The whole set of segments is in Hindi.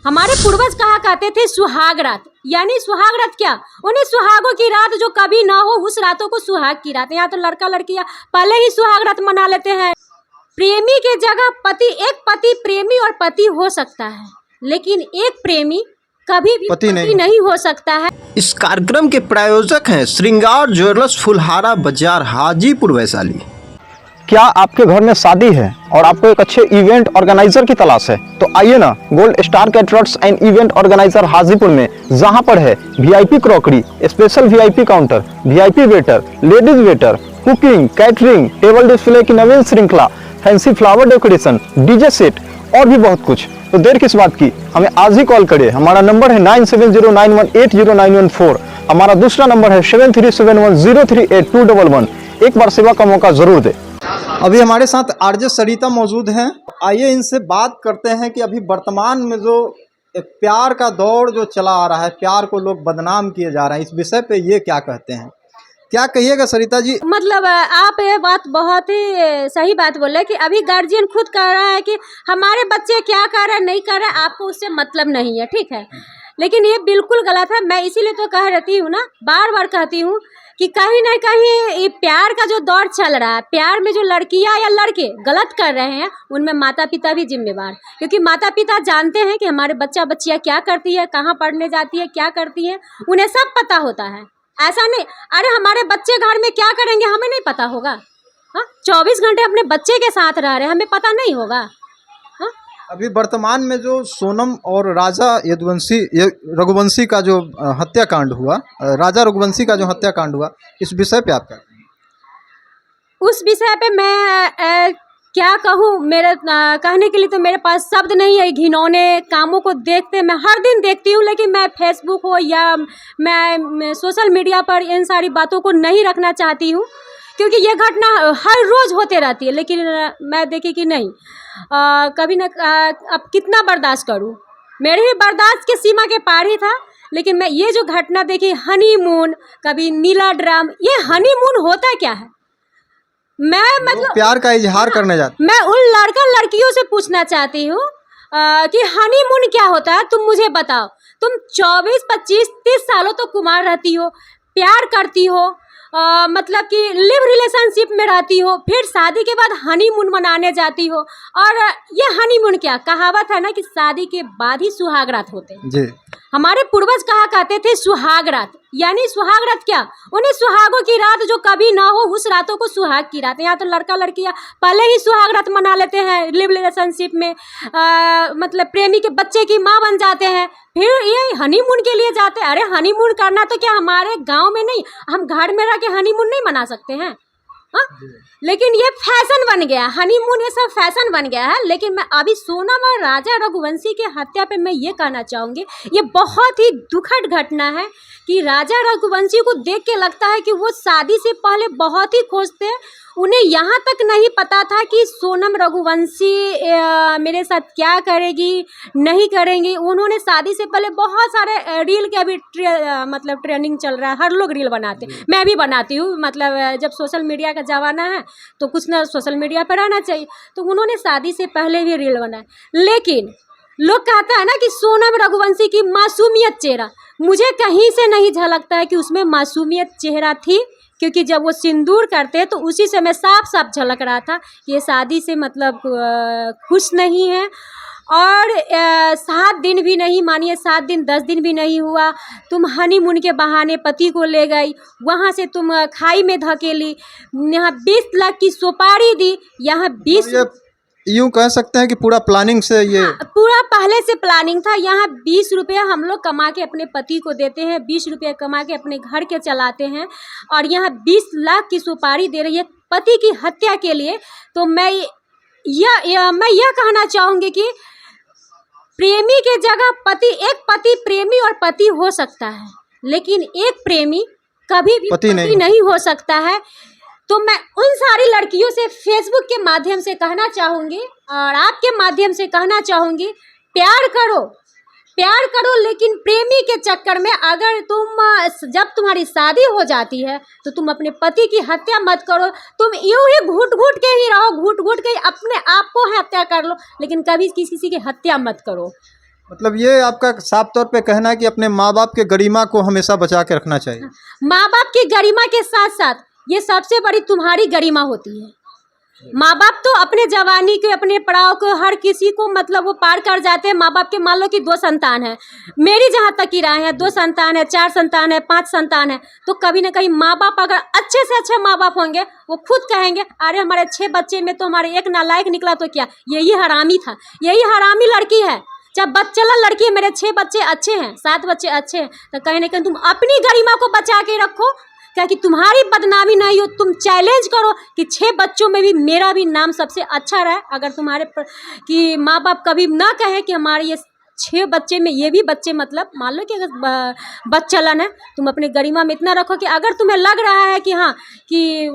हमारे पूर्वज कहा करते थे सुहाग रात, यानी सुहाग रात क्या, उन्हीं सुहागों की रात जो कभी ना हो उस रातों को सुहाग की रात। यहाँ तो लड़का लड़कियां पहले ही सुहाग रात मना लेते हैं। प्रेमी के जगह पति, एक पति प्रेमी और पति हो सकता है, लेकिन एक प्रेमी कभी भी पति नहीं हो सकता है। इस कार्यक्रम के प्रायोजक हैं श्रृंगार ज्वेलर्स, फुलहारा बाजार, हाजीपुर, वैशाली। क्या आपके घर में शादी है और आपको एक अच्छे इवेंट ऑर्गेनाइजर की तलाश है, तो आइए ना gold star caterers and event organiser Hajipur में, जहां पर है VIP crockery, special VIP counter, VIP waiter, ladies waiter, cooking, catering, table display की नवीन श्रृंखला, fancy flower decoration, DJ set और भी बहुत कुछ। तो देर किस बात की, हमें आज ही कॉल करें। हमारा नंबर है 9709180914। हमारा दूसरा नंबर है 7371038211। एक बार सेवा का मौका जरूर दे। अभी हमारे साथ आरजे सरिता मौजूद हैं। आइए इनसे बात करते हैं कि अभी वर्तमान में जो एक प्यार का दौर जो चला आ रहा है, प्यार को लोग बदनाम किए जा रहे हैं, इस विषय पे ये क्या कहते हैं, क्या कहिएगा सरिता जी? मतलब आप ये बात बहुत ही सही बात बोले कि अभी गार्जियन खुद कह रहा है कि हमारे बच्चे क्या कर रहे हैं नहीं कर रहे हैं, आपको उससे मतलब नहीं है, ठीक है, लेकिन ये बिल्कुल गलत है। मैं इसीलिए तो कह रहती हूँ ना, बार बार कहती हूँ कि कहीं ना कहीं ये प्यार का जो दौर चल रहा है, प्यार में जो लड़कियां या लड़के गलत कर रहे हैं, उनमें माता पिता भी जिम्मेवार, क्योंकि माता पिता जानते हैं कि हमारे बच्चा बच्चियां क्या करती है, कहाँ पढ़ने जाती है, क्या करती है, उन्हें सब पता होता है। ऐसा नहीं, अरे हमारे बच्चे घर में क्या करेंगे हमें नहीं पता होगा? हाँ, 24 घंटे अपने बच्चे के साथ रह रहे हैं, हमें पता नहीं होगा? हाँ? अभी वर्तमान में जो सोनम और राजा रघुवंशी का जो हत्याकांड हुआ, राजा रघुवंशी का जो हत्याकांड हुआ, इस विषय पे आप क्या कहेंगे? उस विषय पे मैं क्या कहूँ, मेरे कहने के लिए तो मेरे पास शब्द नहीं है। घिनौने कामों को देखते मैं हर दिन देखती हूँ, लेकिन मैं फेसबुक हो या मैं सोशल मीडिया पर इन सारी बातों को नहीं रखना चाहती हूँ, क्योंकि ये घटना हर रोज़ होते रहती है। लेकिन मैं देखी कि नहीं, कभी ना अब कितना बर्दाश्त करूँ, मेरे ही बर्दाश्त के सीमा के पार ही था। लेकिन मैं ये जो घटना देखी, हनीमून, कभी नीला ड्राम, ये हनीमून होता क्या है? मैं मतलब प्यार का इजहार करने जाते, मैं उन लड़का लड़कियों से पूछना चाहती हूँ कि हनीमून क्या होता है, तुम मुझे बताओ। तुम 24, 25, 30 सालों तो कुमार रहती हो, प्यार करती हो, मतलब कि लिव रिलेशनशिप में रहती हो, फिर शादी के बाद हनीमून मनाने जाती हो। और ये हनीमून क्या, कहावत है ना कि शादी के बाद ही सुहाग रात होते हैं जी। हमारे पूर्वज कहा करते थे सुहाग रात, यानी सुहाग रात क्या, उन्हीं सुहागों की रात जो कभी ना हो उस रातों को सुहाग की रात। यहाँ तो लड़का लड़कियां पहले ही सुहाग रात मना लेते हैं, लिव रिलेशनशिप में मतलब प्रेमी के बच्चे की माँ बन जाते हैं, फिर ये हनीमून के लिए जाते हैं। अरे हनीमून करना तो क्या हमारे गांव में नहीं, हम घर में रह के हनीमून नहीं मना सकते हैं? हाँ, लेकिन ये फैशन बन गया, हनीमून ये सब फैशन बन गया है। लेकिन मैं अभी सोनम और राजा रघुवंशी के हत्या पे मैं ये कहना चाहूँगी, ये बहुत ही दुखद घटना है कि राजा रघुवंशी को देख के लगता है कि वो शादी से पहले बहुत ही खुश थे। उन्हें यहाँ तक नहीं पता था कि सोनम रघुवंशी मेरे साथ क्या करेगी नहीं करेंगी। उन्होंने शादी से पहले बहुत सारे रील के अभी मतलब ट्रेंडिंग चल रहा है, हर लोग रील बनाते, मैं भी बनाती हूँ। मतलब जब सोशल मीडिया का ज़माना है तो कुछ ना सोशल मीडिया पर रहना चाहिए, तो उन्होंने शादी से पहले भी रील बनाए। लेकिन लोग कहता है ना कि सोनम रघुवंशी की मासूमियत चेहरा, मुझे कहीं से नहीं झलकता है कि उसमें मासूमियत चेहरा थी, क्योंकि जब वो सिंदूर करते हैं तो उसी समय साफ साफ झलक रहा था कि ये शादी से मतलब खुश नहीं है। और 7 दिन भी नहीं, मानिए 7 दिन 10 दिन भी नहीं हुआ, तुम हनीमून के बहाने पति को ले गई, वहाँ से तुम खाई में धकेली, यहाँ 20 लाख की सुपारी दी, यहाँ 20 यूँ कह सकते हैं कि पूरा प्लानिंग से ये पूरा पहले से प्लानिंग था। यहाँ 20 रुपये हम लोग कमा के अपने पति को देते हैं, 20 रुपये कमा के अपने घर के चलाते हैं, और यहाँ 20 लाख की सुपारी दे रही है पति की हत्या के लिए। तो मैं यह कहना चाहूँगी कि प्रेमी के जगह पति, एक पति प्रेमी और पति हो सकता है, लेकिन एक प्रेमी कभी भी पति नहीं हो सकता है। तो मैं उन सारी लड़कियों से फेसबुक के माध्यम से कहना चाहूँगी और आपके माध्यम से कहना चाहूँगी, प्यार करो, लेकिन प्रेमी के चक्कर में अगर जब तुम्हारी शादी हो जाती है तो तुम अपने पति की हत्या मत करो। तुम यूं ही घुट घुट के ही रहो, घुट घुट के अपने आप को हत्या कर लो, लेकिन कभी किसी की हत्या मत करो। मतलब ये आपका साफ तौर पे कहना है कि अपने माँ बाप के गरिमा को हमेशा बचा के रखना चाहिए। माँ बाप की गरिमा के साथ साथ ये सबसे बड़ी तुम्हारी गरिमा होती है। माँ बाप तो अपने जवानी के, अपने पड़ाव को, हर किसी को मतलब वो पार कर जाते हैं। माँ बाप के मान लो कि 2 संतान है, मेरी जहाँ तक की राय है 2 संतान है, 4 संतान है, 5 संतान है, तो कभी ना कहीं माँ बाप अगर अच्छे से अच्छे माँ बाप होंगे, वो खुद कहेंगे अरे हमारे 6 बच्चे में तो हमारे एक नालायक निकला तो क्या, यही हरामी था, यही हरामी लड़की है। जब चला लड़की है, मेरे 6 बच्चे अच्छे हैं, 7 बच्चे अच्छे हैं, तो कहीं ना कहीं तुम अपनी गरिमा को बचा के रखो, क्या कि तुम्हारी बदनामी नहीं हो। तुम चैलेंज करो कि 6 बच्चों में भी मेरा भी नाम सबसे अच्छा रहा। अगर तुम्हारे कि माँ बाप कभी ना कहे कि हमारे ये 6 बच्चे में ये भी बच्चे, मतलब मान लो कि अगर बच्चलन है, तुम अपनी गरिमा में इतना रखो कि अगर तुम्हें लग रहा है कि हाँ कि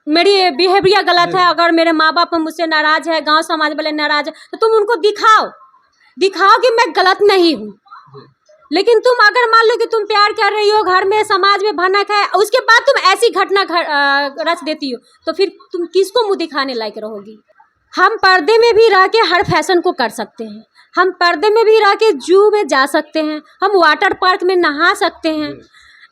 मेरी बिहेवियर गलत है, अगर मेरे माँ बाप मुझसे नाराज़ है, गाँव समाज वाले नाराज़ है, तो तुम उनको दिखाओ कि मैं गलत नहीं हूँ। लेकिन तुम अगर मान लो कि तुम प्यार कर रही हो, घर में समाज में भनक है, उसके बाद तुम ऐसी घटना रच देती हो, तो फिर तुम किसको मुँह दिखाने लायक रहोगी। हम पर्दे में भी रह के हर फैशन को कर सकते हैं, हम पर्दे में भी रह के जू में जा सकते हैं, हम वाटर पार्क में नहा सकते हैं।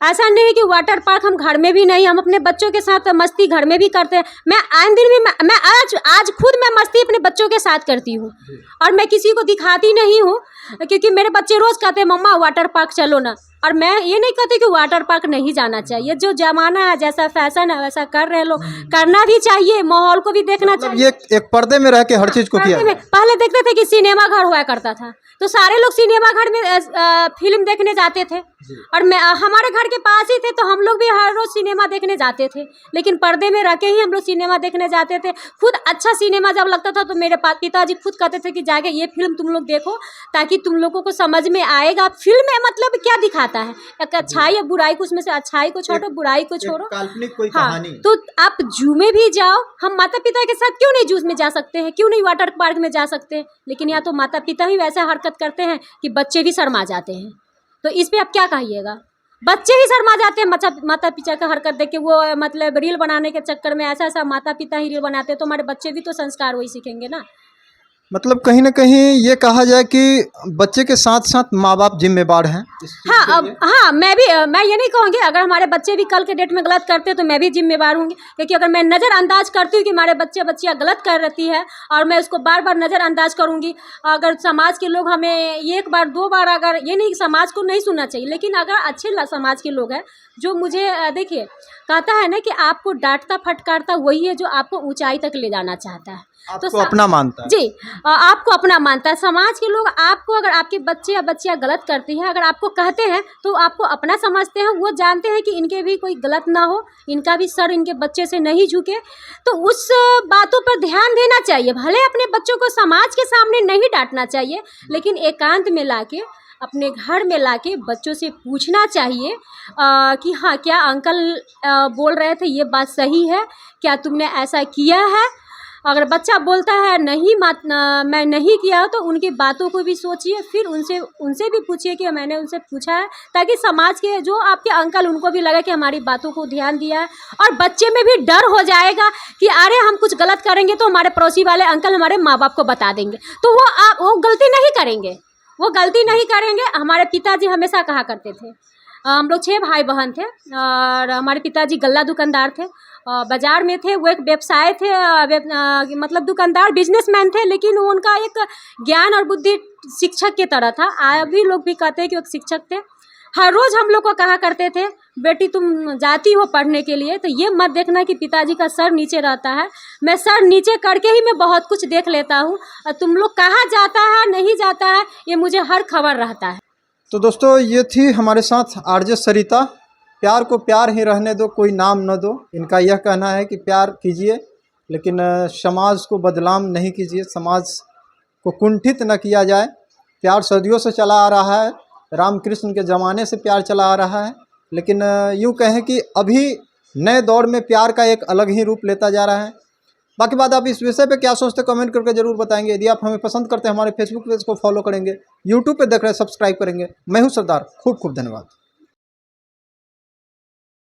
ऐसा नहीं है कि वाटर पार्क हम घर में भी नहीं, हम अपने बच्चों के साथ मस्ती घर में भी करते हैं। मैं आए दिन भी मैं आज खुद मैं मस्ती अपने बच्चों के साथ करती हूँ, और मैं किसी को दिखाती नहीं हूँ, क्योंकि मेरे बच्चे रोज़ कहते हैं मम्मा वाटर पार्क चलो ना। और मैं ये नहीं कहती कि वाटर पार्क नहीं जाना चाहिए, जो ज़माना है, जैसा फैशन है वैसा कर रहे लोग, करना भी चाहिए, माहौल को भी देखना चाहिए। ये एक पर्दे में रह के हर चीज़ को किया। पहले देखते थे कि सिनेमा घर हुआ करता था, तो सारे लोग सिनेमा घर में फिल्म देखने जाते थे, और मैं हमारे घर के पास ही थे, तो हम लोग भी हर रोज़ सिनेमा देखने जाते थे। लेकिन पर्दे में रह के ही हम लोग सिनेमा देखने जाते थे। खुद अच्छा सिनेमा जब लगता था तो मेरे पिताजी खुद कहते थे कि जाके ये फिल्म तुम लोग देखो, ताकि तुम लोगों को समझ में आएगा फिल्म में मतलब क्या दिखाता है, एक अच्छाई या बुराई को, उसमें से अच्छाई को छोड़ो, बुराई को छोड़ो, काल्पनिक कोई हाँ। कहानी। तो आप जू में भी जाओ, हम माता पिता के साथ क्यों नहीं जू में जा सकते हैं, क्यों नहीं वाटर पार्क में जा सकते हैं। लेकिन यहाँ तो माता पिता ही वैसा हरकत करते हैं कि बच्चे भी शर्मा जाते हैं। तो इस पे आप क्या कहिएगा, बच्चे ही शर्मा जाते हैं माता पिता का हरकत देख के। वो मतलब रील बनाने के चक्कर में ऐसा माता पिता ही रील बनाते हैं, तो हमारे बच्चे भी तो संस्कार वही सीखेंगे ना। मतलब कहीं ना कहीं ये कहा जाए कि बच्चे के साथ साथ माँ बाप जिम्मेदार हैं। हाँ, हाँ, मैं ये नहीं कहूँगी, अगर हमारे बच्चे भी कल के डेट में गलत करते हैं तो मैं भी जिम्मेदार हूँगी, क्योंकि अगर मैं नज़रअंदाज करती हूँ कि हमारे बच्चियाँ गलत कर रही है, और मैं उसको बार बार नज़रअंदाज करूँगी, अगर समाज के लोग हमें 1 बार 2 बार, अगर ये नहीं समाज को नहीं सुनना चाहिए, लेकिन अगर अच्छे समाज के लोग हैं जो मुझे देखिए कहता है ना कि आपको डांटता फटकारता वही है जो आपको ऊंचाई तक ले जाना चाहता है, आपको अपना मानता है। जी, आपको अपना मानता है। समाज के लोग आपको, अगर आपके बच्चे या बच्चियाँ गलत करती हैं, अगर आपको कहते हैं तो आपको अपना समझते हैं, वो जानते हैं कि इनके भी कोई गलत ना हो, इनका भी सर इनके बच्चे से नहीं झुके, तो उस बातों पर ध्यान देना चाहिए। भले अपने बच्चों को समाज के सामने नहीं डांटना चाहिए, लेकिन एकांत में लाके, अपने घर में लाके बच्चों से पूछना चाहिए कि हाँ क्या अंकल बोल रहे थे ये बात सही है, क्या तुमने ऐसा किया है। अगर बच्चा बोलता है नहीं मैं नहीं किया, तो उनकी बातों को भी सोचिए, फिर उनसे भी पूछिए कि मैंने उनसे पूछा है, ताकि समाज के जो आपके अंकल उनको भी लगे कि हमारी बातों को ध्यान दिया है, और बच्चे में भी डर हो जाएगा कि अरे हम कुछ गलत करेंगे तो हमारे पड़ोसी वाले अंकल हमारे माँ बाप को बता देंगे, तो वो गलती नहीं करेंगे, हमारे पिताजी हमेशा कहा करते थे, हम लोग 6 भाई बहन थे, और हमारे पिताजी गल्ला दुकानदार थे, बाज़ार में थे, वो एक व्यवसाय थे, मतलब दुकानदार बिजनेसमैन थे, लेकिन उनका एक ज्ञान और बुद्धि शिक्षक की तरह था। अभी लोग भी कहते हैं कि वो शिक्षक थे। हर रोज़ हम लोग को कहा करते थे बेटी तुम जाती हो पढ़ने के लिए तो ये मत देखना कि पिताजी का सर नीचे रहता है, मैं सर नीचे करके ही मैं बहुत कुछ देख लेता हूँ, और तुम लोग कहाँ जाता है नहीं जाता है ये मुझे हर खबर रहता है। तो दोस्तों ये थी हमारे साथ आरजे सरिता। प्यार को प्यार ही रहने दो, कोई नाम न दो। इनका यह कहना है कि प्यार कीजिए, लेकिन समाज को बदनाम नहीं कीजिए, समाज को कुंठित न किया जाए। प्यार सदियों से चला आ रहा है, रामकृष्ण के ज़माने से प्यार चला आ रहा है, लेकिन यूँ कहें कि अभी नए दौर में प्यार का एक अलग ही रूप लेता जा रहा है। बाकी बात आप इस विषय पे क्या सोचते कमेंट करके ज़रूर बताएंगे। यदि आप हमें पसंद करते हैं हमारे फेसबुक पेज को फॉलो करेंगे, यूट्यूब पे देख रहे हैं सब्सक्राइब करेंगे। मैं हूँ सरदार, खूब खूब धन्यवाद।